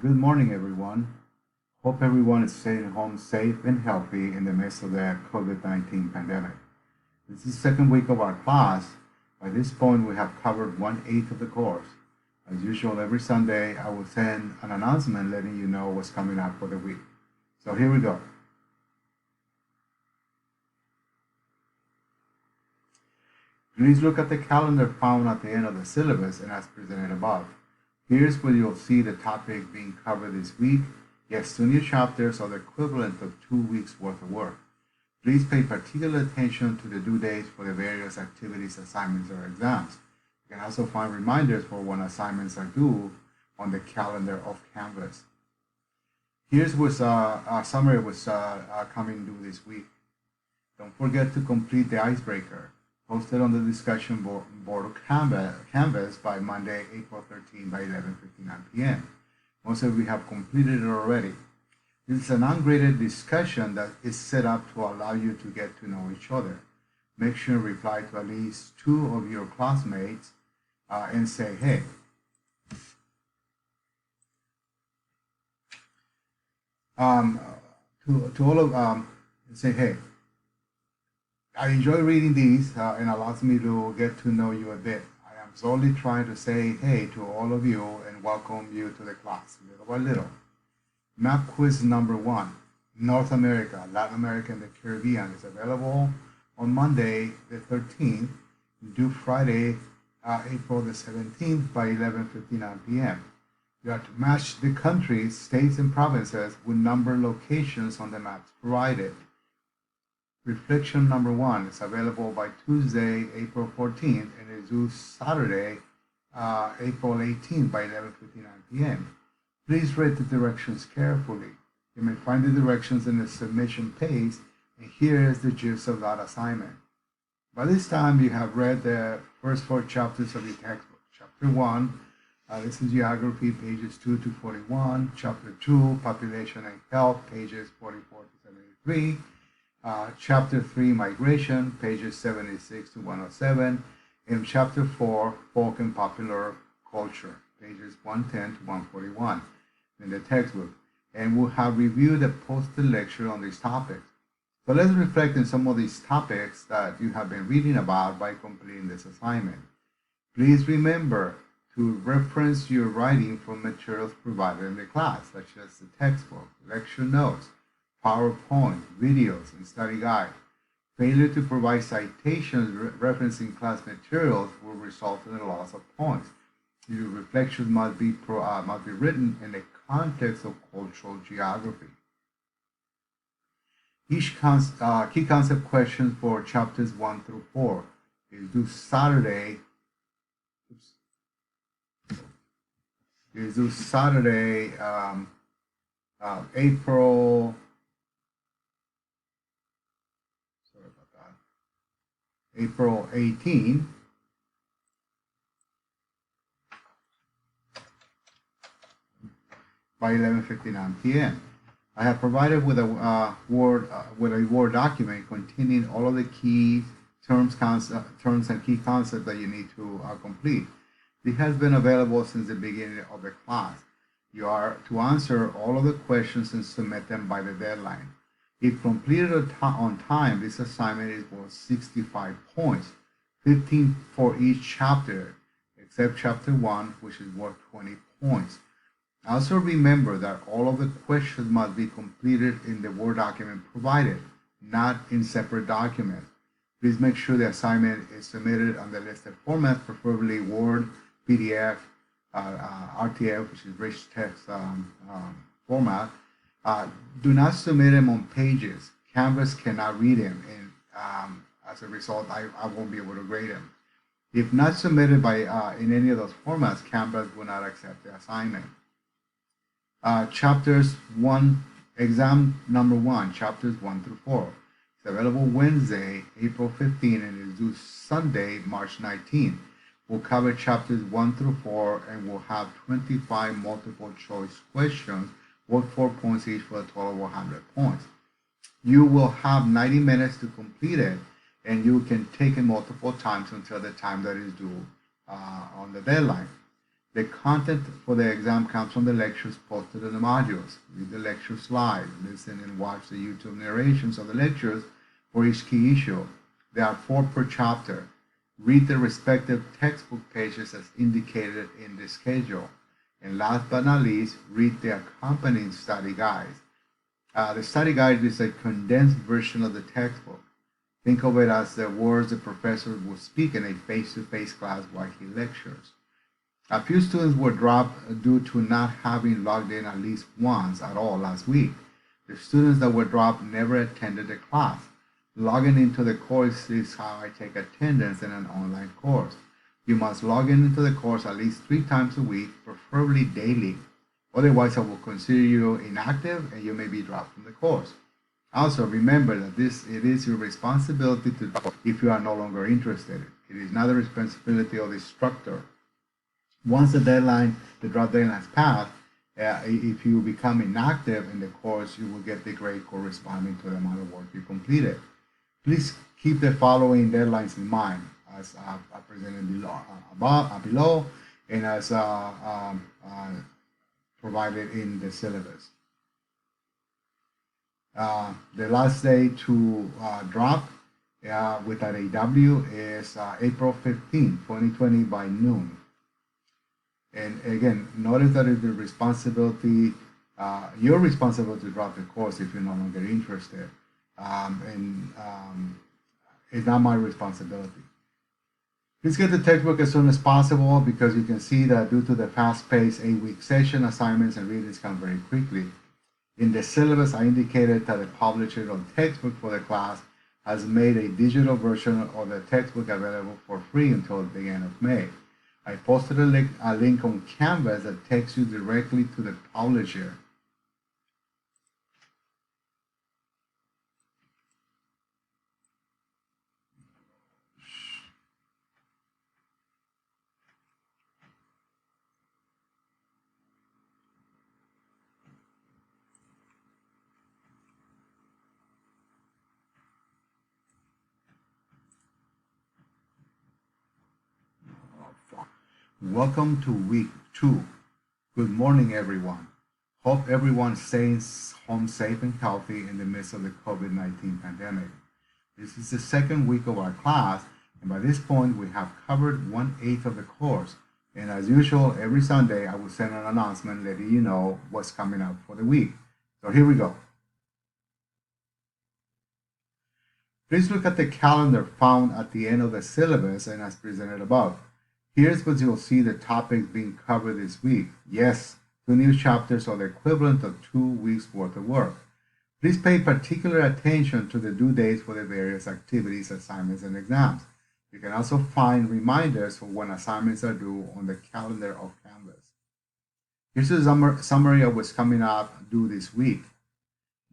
Good morning, everyone. Hope everyone is staying home safe and healthy in the midst of the COVID-19 pandemic. This is the second week of our class. By this point, we have covered 1/8 of the course. As usual, every Sunday, I will send an announcement letting you know what's coming up for the week. So here we go. Please look at the calendar found at the end of the syllabus and as presented above. Here's where you'll see the topic being covered this week. Yes, 2 new chapters are the equivalent of 2 weeks worth of work. Please pay particular attention to the due dates for the various activities, assignments, or exams. You can also find reminders for when assignments are due on the calendar of Canvas. Here's what's a summary of what's coming due this week. Don't forget to complete the icebreaker posted on the discussion board of Canvas by Monday, April 13 by 11:59 p.m. Most of you have completed it already. This is an ungraded discussion that is set up to allow you to get to know each other. Make sure to reply to at least 2 of your classmates and say, hey. To all of, say, hey. I enjoy reading these and allows me to get to know you a bit. I am solely trying to say hey to all of you and welcome you to the class, little by little. Map quiz number 1, North America, Latin America, and the Caribbean is available on Monday the 13th, due Friday, April the 17th by 11:59 p.m. You have to match the countries, states, and provinces with number locations on the maps provided. Reflection number 1 is available by Tuesday, April 14th, and is due Saturday, April 18th by 11:59 p.m. Please read the directions carefully. You may find the directions in the submission page, and here is the gist of that assignment. By this time, you have read the first 4 chapters of your textbook. Chapter 1, this is Geography, pages 2 to 41. Chapter 2, Population and Health, pages 44 to 73. Chapter 3, Migration, pages 76 to 107, and Chapter 4, Folk and Popular Culture, pages 110 to 141 in the textbook. And we'll have reviewed a posted lecture on these topics. So let's reflect on some of these topics that you have been reading about by completing this assignment. Please remember to reference your writing from materials provided in the class, such as the textbook, lecture notes, PowerPoint, videos, and study guide. Failure to provide citations referencing class materials will result in a loss of points. Your reflections must be written in the context of cultural geography. Each key concept question for chapters 1 through 4 is due Saturday. April. April 18 by 11:59 p.m. I have provided with a Word document containing all of the key terms and key concepts that you need to complete. This has been available since the beginning of the class. You are to answer all of the questions and submit them by the deadline. If completed on time, this assignment is worth 65 points, 15 for each chapter, except chapter 1, which is worth 20 points. Also remember that all of the questions must be completed in the Word document provided, not in separate documents. Please make sure the assignment is submitted on the listed formats, preferably Word, PDF, RTF, which is rich text format. Do not submit them on pages. Canvas cannot read them, and as a result, I won't be able to grade them. If not submitted by in any of those formats, Canvas will not accept the assignment. Chapters 1, exam number 1, chapters 1 through 4. It's available Wednesday, April 15, and is due Sunday, March 19. We'll cover chapters 1 through 4, and we'll have 25 multiple choice questions worth 4 points each for a total of 100 points. You will have 90 minutes to complete it, and you can take it multiple times until the time that is due on the deadline. The content for the exam comes from the lectures posted in the modules. Read the lecture slide, listen and watch the YouTube narrations of the lectures for each key issue. There are 4 per chapter. Read the respective textbook pages as indicated in the schedule. And last but not least, read the accompanying study guides. The study guide is a condensed version of the textbook. Think of it as the words the professor will speak in a face-to-face class while he lectures. A few students were dropped due to not having logged in at least once at all last week. The students that were dropped never attended the class. Logging into the course is how I take attendance in an online course. You must log in into the course at least 3 times a week, preferably daily. Otherwise, I will consider you inactive and you may be dropped from the course. Also, remember that it is your responsibility to drop if you are no longer interested. It is not the responsibility of the instructor. Once the drop deadline has passed, if you become inactive in the course, you will get the grade corresponding to the amount of work you completed. Please keep the following deadlines in mind, as presented below and as provided in the syllabus. The last day to drop without a W is April 15, 2020 by noon. And again, notice that it's the responsibility, your responsibility to drop the course if you're no longer interested. It's not my responsibility. Please get the textbook as soon as possible because you can see that due to the fast-paced 8-week session, assignments and readings come very quickly. In the syllabus, I indicated that the publisher of the textbook for the class has made a digital version of the textbook available for free until the end of May. I posted a link on Canvas that takes you directly to the publisher. Welcome to week 2. Good morning, everyone. Hope everyone stays home safe and healthy in the midst of the COVID-19 pandemic. This is the second week of our class, and by this point, we have covered 1/8 of the course. And as usual, every Sunday, I will send an announcement letting you know what's coming up for the week. So here we go. Please look at the calendar found at the end of the syllabus and as presented above. Here's what you'll see the topics being covered this week. Yes, 2 new chapters are the equivalent of 2 weeks worth of work. Please pay particular attention to the due dates for the various activities, assignments, and exams. You can also find reminders for when assignments are due on the calendar of Canvas. Here's a summary of what's coming up due this week.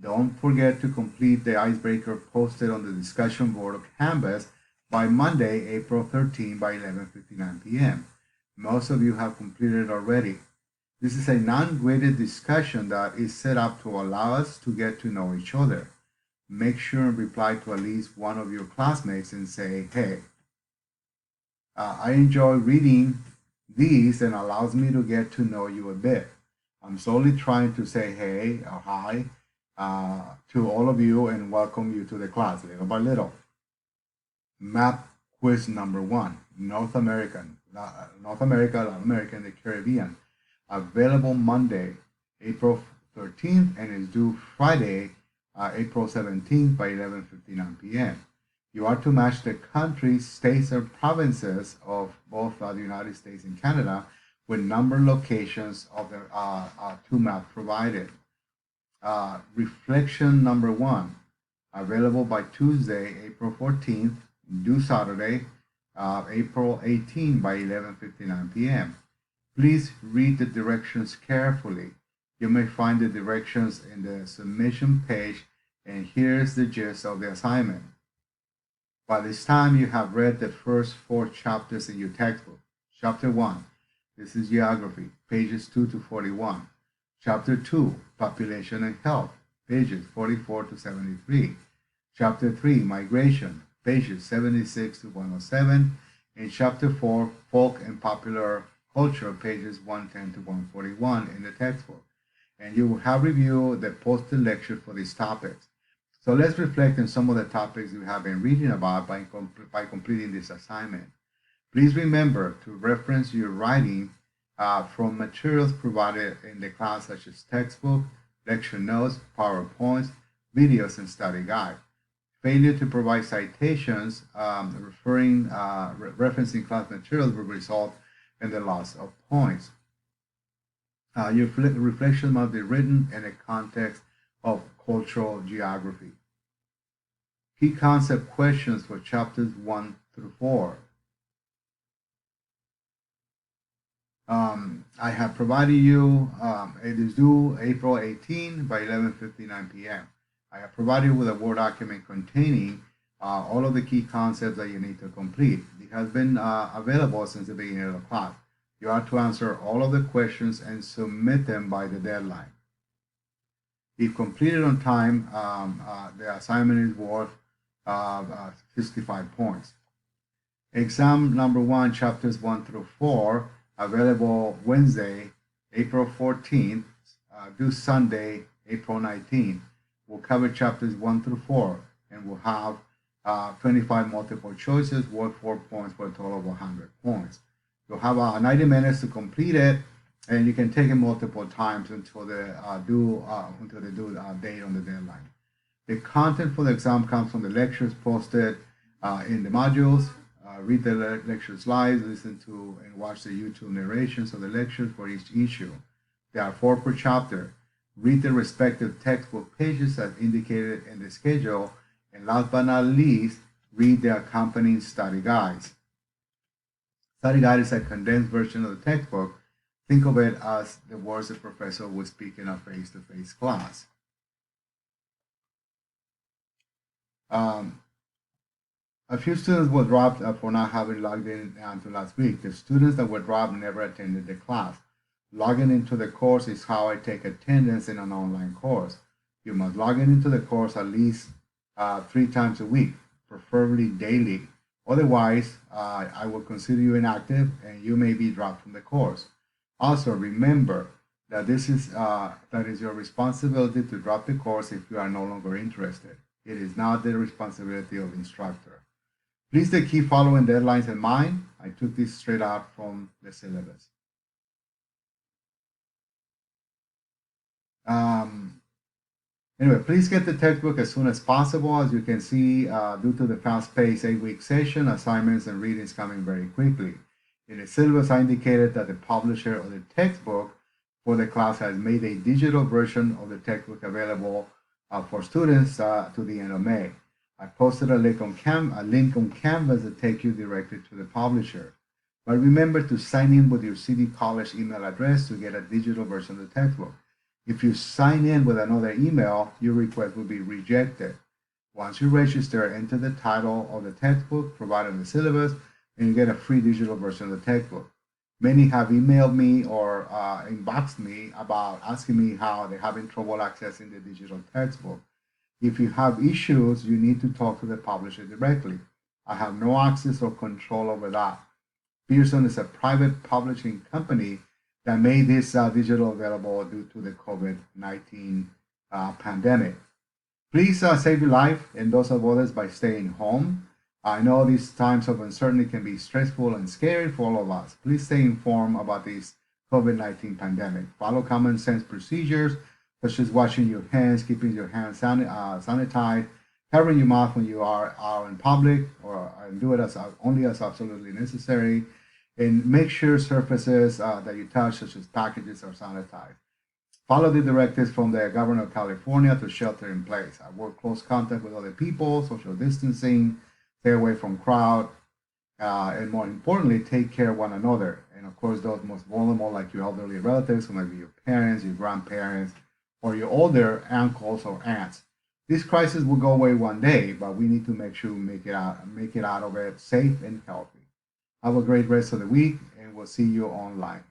Don't forget to complete the icebreaker posted on the discussion board of Canvas by Monday, April 13 by 11:59 p.m. Most of you have completed it already. This is a non-graded discussion that is set up to allow us to get to know each other. Make sure and reply to at least one of your classmates and say, hey, I enjoy reading these and allows me to get to know you a bit. I'm solely trying to say hey or hi to all of you and welcome you to the class little by little. Map quiz number 1, North America, Latin America, and the Caribbean. Available Monday, April 13th, and is due Friday, April 17th by 11:59 p.m. You are to match the countries, states, or provinces of both the United States and Canada with number locations of the 2 maps provided. Reflection number 1, available by Tuesday, April 14th, due Saturday, April 18 by 11:59 p.m. Please read the directions carefully. You may find the directions in the submission page, and here's the gist of the assignment. By this time, you have read the first 4 chapters in your textbook. Chapter 1, this is Geography, pages 2 to 41. Chapter 2, Population and Health, pages 44 to 73. Chapter 3, Migration, pages 76 to 107, and Chapter 4, Folk and Popular Culture, pages 110 to 141 in the textbook. And you will have reviewed the posted lecture for these topics. So let's reflect on some of the topics you have been reading about by completing this assignment. Please remember to reference your writing from materials provided in the class, such as textbook, lecture notes, PowerPoints, videos, and study guide. Failure to provide citations referencing class materials will result in the loss of points. Your reflection must be written in the context of cultural geography. Key concept questions for chapters 1 through 4. I have provided you, it is due April 18 by 11:59 p.m. I have provided you with a Word document containing all of the key concepts that you need to complete. It has been available since the beginning of the class. You are to answer all of the questions and submit them by the deadline. If completed on time, the assignment is worth 65 points. Exam number 1, chapters 1 through 4, available Wednesday, April 14th, due Sunday, April 19th. We'll cover chapters 1 through 4, and we'll have 25 multiple choices worth 4 points for a total of 100 points. You'll have 90 minutes to complete it, and you can take it multiple times until the due date on the deadline. The content for the exam comes from the lectures posted in the modules. Read the lectures live, listen to and watch the YouTube narrations of the lectures for each issue. There are 4 per chapter. Read the respective textbook pages as indicated in the schedule. And last but not least, read the accompanying study guides. Study guide is a condensed version of the textbook. Think of it as the words the professor would speak in a face-to-face class. A few students were dropped for not having logged in until last week. The students that were dropped never attended the class. Logging into the course is how I take attendance in an online course. You must log into the course at least 3 times a week, preferably daily. Otherwise, I will consider you inactive and you may be dropped from the course. Also, remember that this is that is your responsibility to drop the course if you are no longer interested. It is not the responsibility of the instructor. Please keep following deadlines in mind. I took this straight out from the syllabus. Anyway, please get the textbook as soon as possible. As you can see, due to the fast-paced 8-week session, assignments and readings coming very quickly. In the syllabus, I indicated that the publisher of the textbook for the class has made a digital version of the textbook available for students to the end of May. I posted a link on Canvas to take you directly to the publisher. But remember to sign in with your City College email address to get a digital version of the textbook. If you sign in with another email, your request will be rejected. Once you register, enter the title of the textbook provided in the syllabus, and you get a free digital version of the textbook. Many have emailed me or inboxed me about asking me how they're having trouble accessing the digital textbook. If you have issues, you need to talk to the publisher directly. I have no access or control over that. Pearson is a private publishing company that made this digital available due to the COVID-19 pandemic. Please save your life and those of others by staying home. I know these times of uncertainty can be stressful and scary for all of us. Please stay informed about this COVID-19 pandemic. Follow common sense procedures such as washing your hands, keeping your hands sanitized, covering your mouth when you are out in public, or do it only as absolutely necessary, and make sure surfaces that you touch, such as packages, are sanitized. Follow the directives from the governor of California to shelter in place. Avoid close contact with other people, social distancing, stay away from crowd, and more importantly, take care of one another. And of course, those most vulnerable, like your elderly relatives, who might be your parents, your grandparents, or your older uncles or aunts. This crisis will go away one day, but we need to make sure we make it out of it safe and healthy. Have a great rest of the week, and we'll see you online.